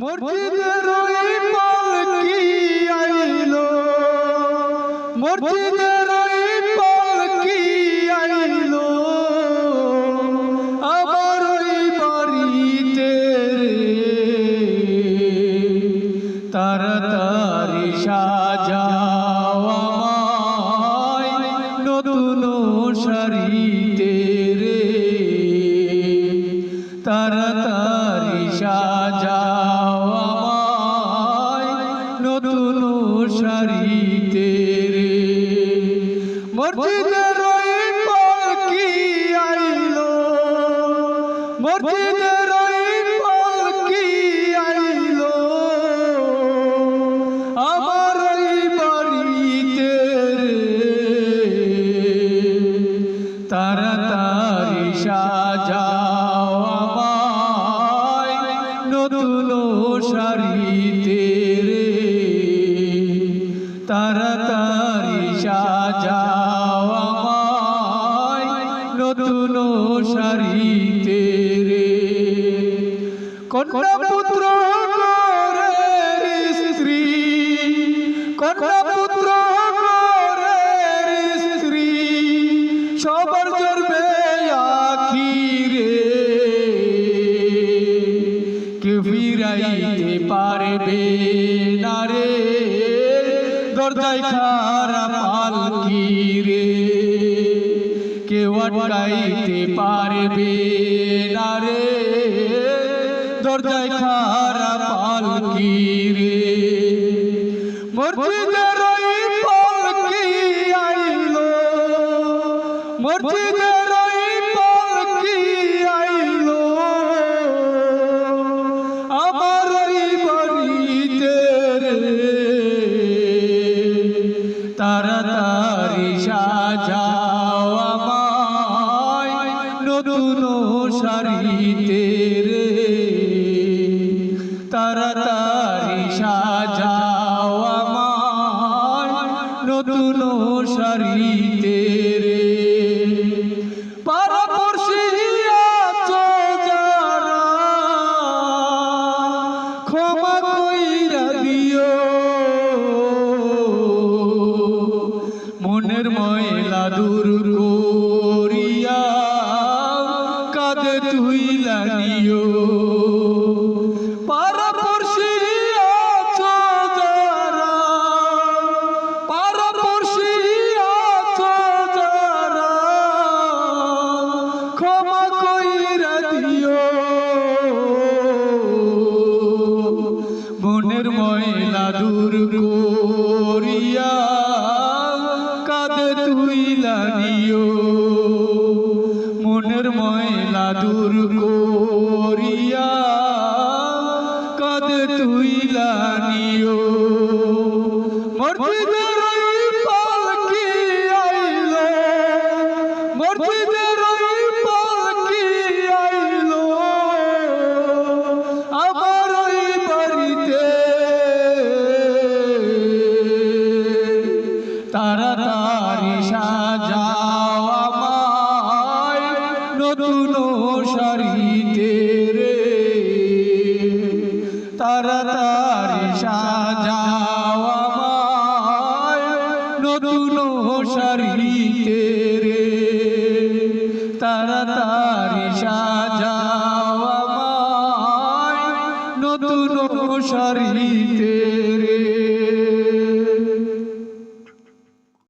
মসজিদের ওই পালকি আইলো, মসজিদের ওই পালকি আইলো আমার ওই বাড়িতে তাড়াতাড়ি সাজাও আমায় নতুন শাড়িতে রে, তাড়াতাড়ি সাজাও আমায় নতুন শাড়িতে রে। মসজিদের ওই পালকি আইলো, মসজিদের ওই পালকি আইলো আমার ওই বাড়িতে রে, তাড়াতাড়ি সাজাও আমায় নতুন শাড়িতে রে, তাড়াতাড়ি সাজাও আমায় নতুন শাড়িতে রে। কন্যা পুত্র ঘরের স্ত্রী, কন্যা পুত্র ঘরের স্ত্রী সবার জড়বে আখিরে, কেউ ফিরাইতে পারবে না রে দরজায় খাড়া পালকি রে, কেউ আটকাইতে পারবে না রে দরজায় খাড়া পালকি রে। মসজিদের ওই পালকি আইলো, মসজিদের ওই পালকি আইলো আমার ওই বাড়িতে রে, তাড়াতাড়ি সাজাও আমায় নতুন শাড়িতে রে, তাড়াতাড়ি সাজাও আমায় নতুন শাড়িতে রে। পাড়াপড়শি আছো যারা ক্ষমা কইরা দিও, মনের ময়লা দূর করিয়া কাঁধে তুইলা নিও। পাড়াপড়শি আছো যারা, পাড়াপড়শি আছো যারা ক্ষমা কইরা দিও, মনের ময়লা দূর করিয়া কাঁধে তুইলা নিও, মনের ময়লা দূর করিয়া কাঁধে তুইলা নিও। মসজিদের ওই পালকি আইলো, মসজিদের ওই পালকি আইলো আমার ওই বাড়িতে, তাড়াতাড়ি সাজাও আমায় নতুন শাড়িতে রে, তাড়াতাড়ি সাজাও আমায় নতুন শাড়িতে রে, তাড়াতাড়ি সাজাও আমায় নতুন শাড়িতে